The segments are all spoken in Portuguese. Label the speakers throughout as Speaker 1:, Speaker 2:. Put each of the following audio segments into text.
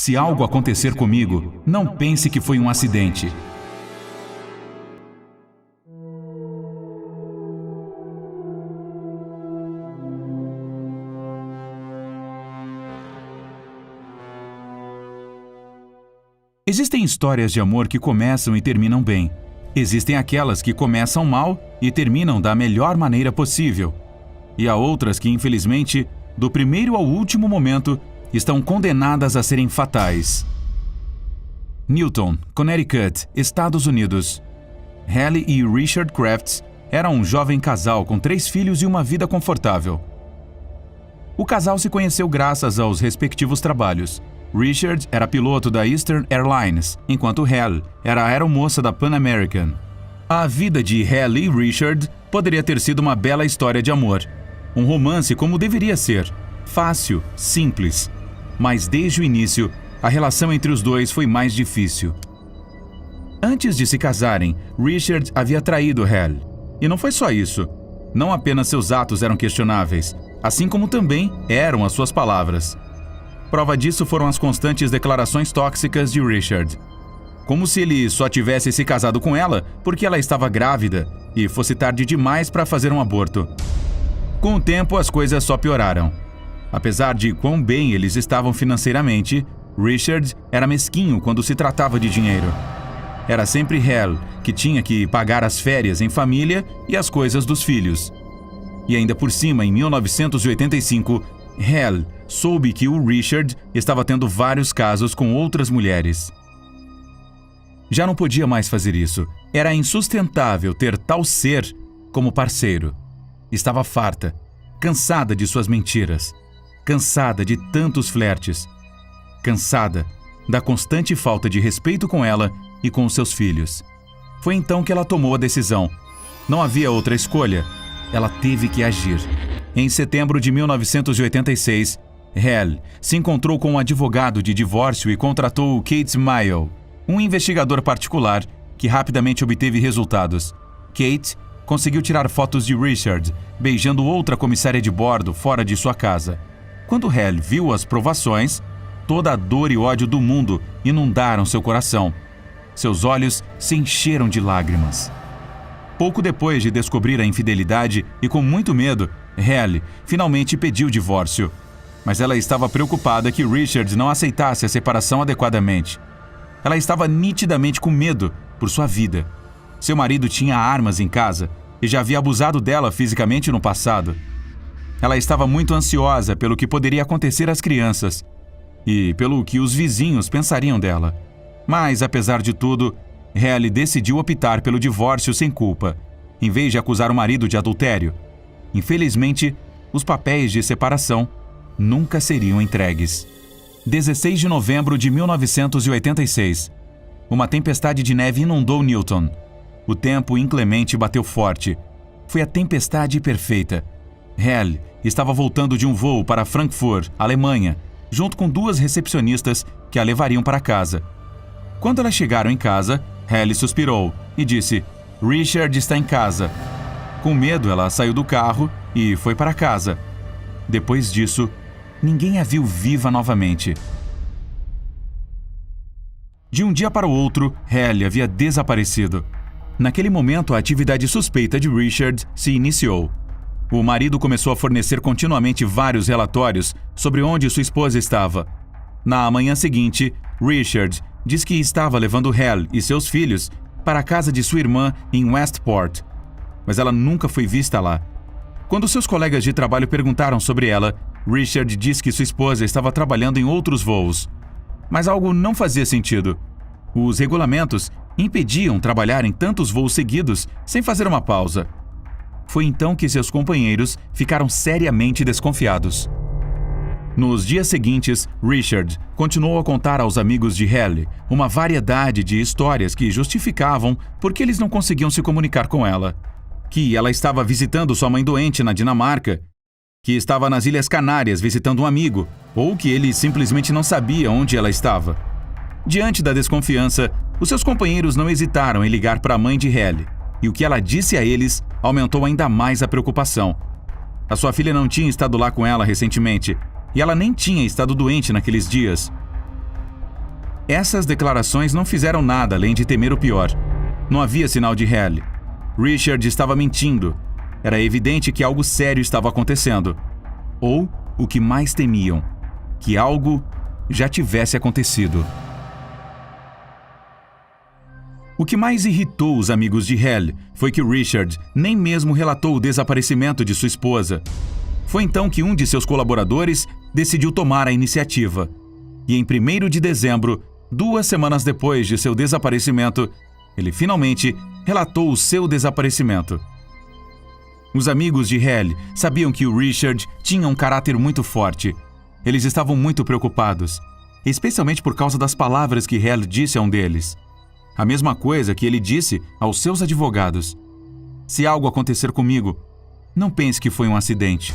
Speaker 1: Se algo acontecer comigo, não pense que foi um acidente. Existem histórias de amor que começam e terminam bem. Existem aquelas que começam mal e terminam da melhor maneira possível. E há outras que, infelizmente, do primeiro ao último momento, estão condenadas a serem fatais. Newton, Connecticut, Estados Unidos. Hallie e Richard Crafts eram um jovem casal com 3 filhos e uma vida confortável. O casal se conheceu graças aos respectivos trabalhos. Richard era piloto da Eastern Airlines, enquanto Hallie era aeromoça da Pan American. A vida de Hallie e Richard poderia ter sido uma bela história de amor. Um romance como deveria ser. Fácil, simples. Mas desde o início, a relação entre os dois foi mais difícil. Antes de se casarem, Richard havia traído Hallie. E não foi só isso. Não apenas seus atos eram questionáveis, assim como também eram as suas palavras. Prova disso foram as constantes declarações tóxicas de Richard. Como se ele só tivesse se casado com ela porque ela estava grávida e fosse tarde demais para fazer um aborto. Com o tempo, as coisas só pioraram. Apesar de quão bem eles estavam financeiramente, Richard era mesquinho quando se tratava de dinheiro. Era sempre Hallie que tinha que pagar as férias em família e as coisas dos filhos. E ainda por cima, em 1985, Hallie soube que o Richard estava tendo vários casos com outras mulheres. Já não podia mais fazer isso. Era insustentável ter tal ser como parceiro. Estava farta, cansada de suas mentiras, cansada de tantos flertes, cansada da constante falta de respeito com ela e com os seus filhos. Foi então que ela tomou a decisão. Não havia outra escolha. Ela teve que agir. Em setembro de 1986, Hallie se encontrou com um advogado de divórcio e contratou Kate Mayo, um investigador particular que rapidamente obteve resultados. Kate conseguiu tirar fotos de Richard beijando outra comissária de bordo fora de sua casa. Quando Hallie viu as provações, toda a dor e ódio do mundo inundaram seu coração. Seus olhos se encheram de lágrimas. Pouco depois de descobrir a infidelidade e com muito medo, Hallie finalmente pediu o divórcio. Mas ela estava preocupada que Richard não aceitasse a separação adequadamente. Ela estava nitidamente com medo por sua vida. Seu marido tinha armas em casa e já havia abusado dela fisicamente no passado. Ela estava muito ansiosa pelo que poderia acontecer às crianças e pelo que os vizinhos pensariam dela. Mas, apesar de tudo, Hallie decidiu optar pelo divórcio sem culpa, em vez de acusar o marido de adultério. Infelizmente, os papéis de separação nunca seriam entregues. 16 de novembro de 1986. Uma tempestade de neve inundou Newton. O tempo inclemente bateu forte. Foi a tempestade perfeita. Hallie estava voltando de um voo para Frankfurt, Alemanha, junto com 2 recepcionistas que a levariam para casa. Quando elas chegaram em casa, Hallie suspirou e disse: "Richard está em casa." Com medo, ela saiu do carro e foi para casa. Depois disso, ninguém a viu viva novamente. De um dia para o outro, Hallie havia desaparecido. Naquele momento, a atividade suspeita de Richard se iniciou. O marido começou a fornecer continuamente vários relatórios sobre onde sua esposa estava. Na manhã seguinte, Richard disse que estava levando Hallie e seus filhos para a casa de sua irmã em Westport, mas ela nunca foi vista lá. Quando seus colegas de trabalho perguntaram sobre ela, Richard disse que sua esposa estava trabalhando em outros voos. Mas algo não fazia sentido. Os regulamentos impediam trabalhar em tantos voos seguidos sem fazer uma pausa. Foi então que seus companheiros ficaram seriamente desconfiados. Nos dias seguintes, Richard continuou a contar aos amigos de Hallie uma variedade de histórias que justificavam por que eles não conseguiam se comunicar com ela. Que ela estava visitando sua mãe doente na Dinamarca, que estava nas Ilhas Canárias visitando um amigo, ou que ele simplesmente não sabia onde ela estava. Diante da desconfiança, os seus companheiros não hesitaram em ligar para a mãe de Hallie, e o que ela disse a eles aumentou ainda mais a preocupação. A sua filha não tinha estado lá com ela recentemente, e ela nem tinha estado doente naqueles dias. Essas declarações não fizeram nada além de temer o pior. Não havia sinal de Hal. Richard estava mentindo. Era evidente que algo sério estava acontecendo. Ou, o que mais temiam, que algo já tivesse acontecido. O que mais irritou os amigos de Hal foi que Richard nem mesmo relatou o desaparecimento de sua esposa. Foi então que um de seus colaboradores decidiu tomar a iniciativa. E em 1º de dezembro, 2 semanas depois de seu desaparecimento, ele finalmente relatou o seu desaparecimento. Os amigos de Hal sabiam que o Richard tinha um caráter muito forte. Eles estavam muito preocupados, especialmente por causa das palavras que Hal disse a um deles. A mesma coisa que ele disse aos seus advogados. Se algo acontecer comigo, não pense que foi um acidente.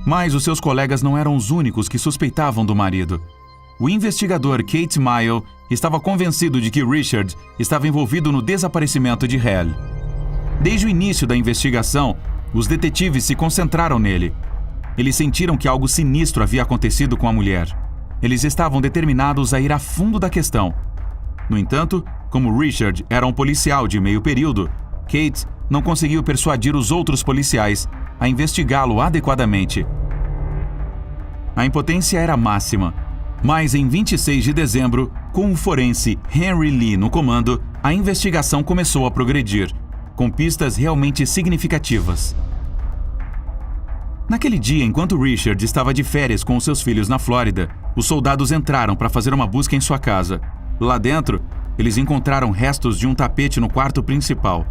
Speaker 1: Mas os seus colegas não eram os únicos que suspeitavam do marido. O investigador Kate Mile estava convencido de que Richard estava envolvido no desaparecimento de Hal. Desde o início da investigação, os detetives se concentraram nele. Eles sentiram que algo sinistro havia acontecido com a mulher. Eles estavam determinados a ir a fundo da questão. No entanto, como Richard era um policial de meio período, Kate não conseguiu persuadir os outros policiais a investigá-lo adequadamente. A impotência era máxima, mas em 26 de dezembro, com o forense Henry Lee no comando, a investigação começou a progredir, com pistas realmente significativas. Naquele dia, enquanto Richard estava de férias com os seus filhos na Flórida, os soldados entraram para fazer uma busca em sua casa. Lá dentro, eles encontraram restos de um tapete no quarto principal.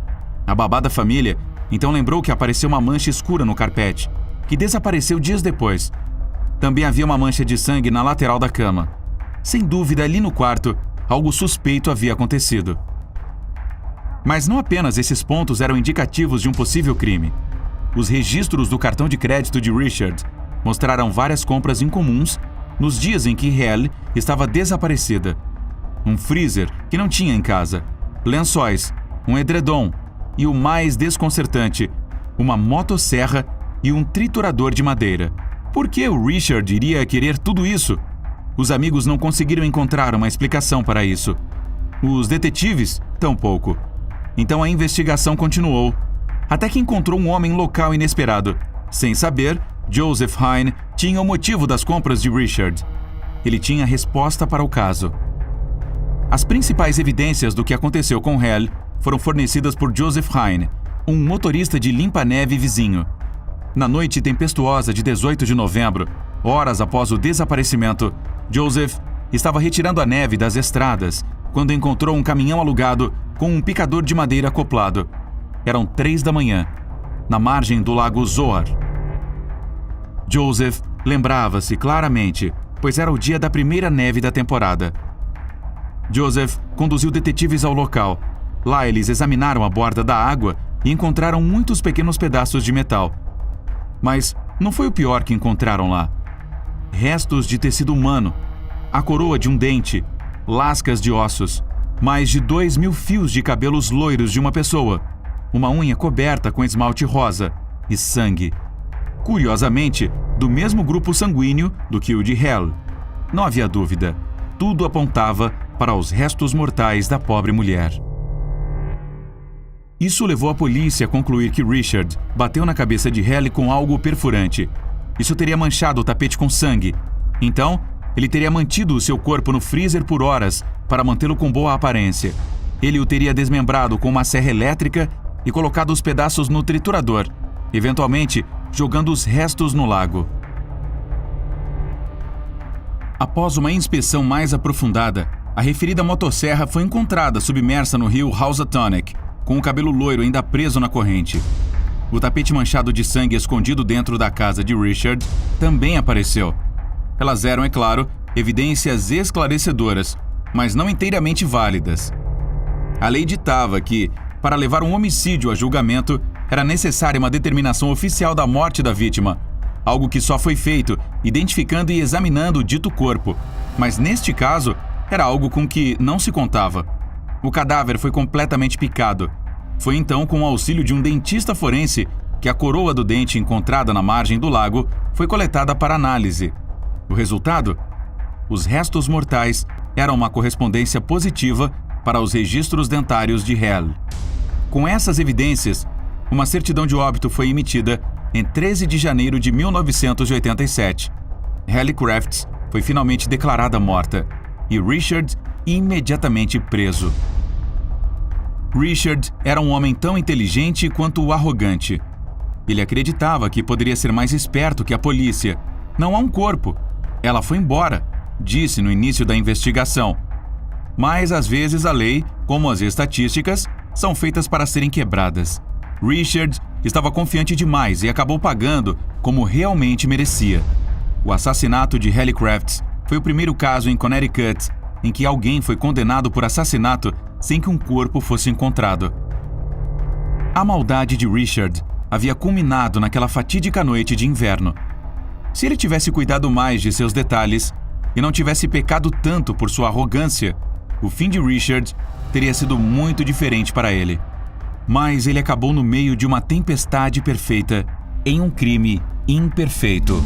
Speaker 1: A babá da família então lembrou que apareceu uma mancha escura no carpete, que desapareceu dias depois. Também havia uma mancha de sangue na lateral da cama. Sem dúvida, ali no quarto, algo suspeito havia acontecido. Mas não apenas esses pontos eram indicativos de um possível crime. Os registros do cartão de crédito de Richard mostraram várias compras incomuns nos dias em que Hal estava desaparecida. Um freezer que não tinha em casa, lençóis, um edredom e o mais desconcertante, uma motosserra e um triturador de madeira. Por que o Richard iria querer tudo isso? Os amigos não conseguiram encontrar uma explicação para isso. Os detetives, tampouco. Então a investigação continuou, até que encontrou um homem local inesperado. Sem saber, Joseph Hine tinha o motivo das compras de Richard. Ele tinha a resposta para o caso. As principais evidências do que aconteceu com Hal foram fornecidas por Joseph Hine, um motorista de limpa-neve vizinho. Na noite tempestuosa de 18 de novembro, horas após o desaparecimento, Joseph estava retirando a neve das estradas quando encontrou um caminhão alugado com um picador de madeira acoplado. Eram 3 da manhã, na margem do lago Zoar. Joseph lembrava-se claramente, pois era o dia da primeira neve da temporada. Joseph conduziu detetives ao local. Lá eles examinaram a borda da água e encontraram muitos pequenos pedaços de metal. Mas não foi o pior que encontraram lá. Restos de tecido humano, a coroa de um dente, lascas de ossos, mais de 2.000 fios de cabelos loiros de uma pessoa, uma unha coberta com esmalte rosa e sangue. Curiosamente, do mesmo grupo sanguíneo do que o de Hal. Não havia dúvida. Tudo apontava para os restos mortais da pobre mulher. Isso levou a polícia a concluir que Richard bateu na cabeça de Hal com algo perfurante. Isso teria manchado o tapete com sangue. Então, ele teria mantido o seu corpo no freezer por horas para mantê-lo com boa aparência. Ele o teria desmembrado com uma serra elétrica e colocado os pedaços no triturador, eventualmente jogando os restos no lago. Após uma inspeção mais aprofundada, a referida motosserra foi encontrada submersa no rio Housatonic, com o cabelo loiro ainda preso na corrente. O tapete manchado de sangue escondido dentro da casa de Richard também apareceu. Elas eram, é claro, evidências esclarecedoras, mas não inteiramente válidas. A lei ditava que, para levar um homicídio a julgamento, era necessária uma determinação oficial da morte da vítima, algo que só foi feito identificando e examinando o dito corpo, mas neste caso, era algo com que não se contava. O cadáver foi completamente picado. Foi então com o auxílio de um dentista forense que a coroa do dente encontrada na margem do lago foi coletada para análise. O resultado? os restos mortais eram uma correspondência positiva para os registros dentários de Hale. Com essas evidências, uma certidão de óbito foi emitida em 13 de janeiro de 1987. Hale Crafts foi finalmente declarada morta e Richard imediatamente preso. Richard era um homem tão inteligente quanto arrogante. Ele acreditava que poderia ser mais esperto que a polícia. Não há um corpo. Ela foi embora, disse no início da investigação. Mas às vezes a lei, como as estatísticas, são feitas para serem quebradas. Richard estava confiante demais e acabou pagando como realmente merecia. O assassinato de Hale Crafts foi o primeiro caso em Connecticut em que alguém foi condenado por assassinato sem que um corpo fosse encontrado. A maldade de Richard havia culminado naquela fatídica noite de inverno. Se ele tivesse cuidado mais de seus detalhes e não tivesse pecado tanto por sua arrogância, o fim de Richard teria sido muito diferente para ele. Mas ele acabou no meio de uma tempestade perfeita em um crime imperfeito.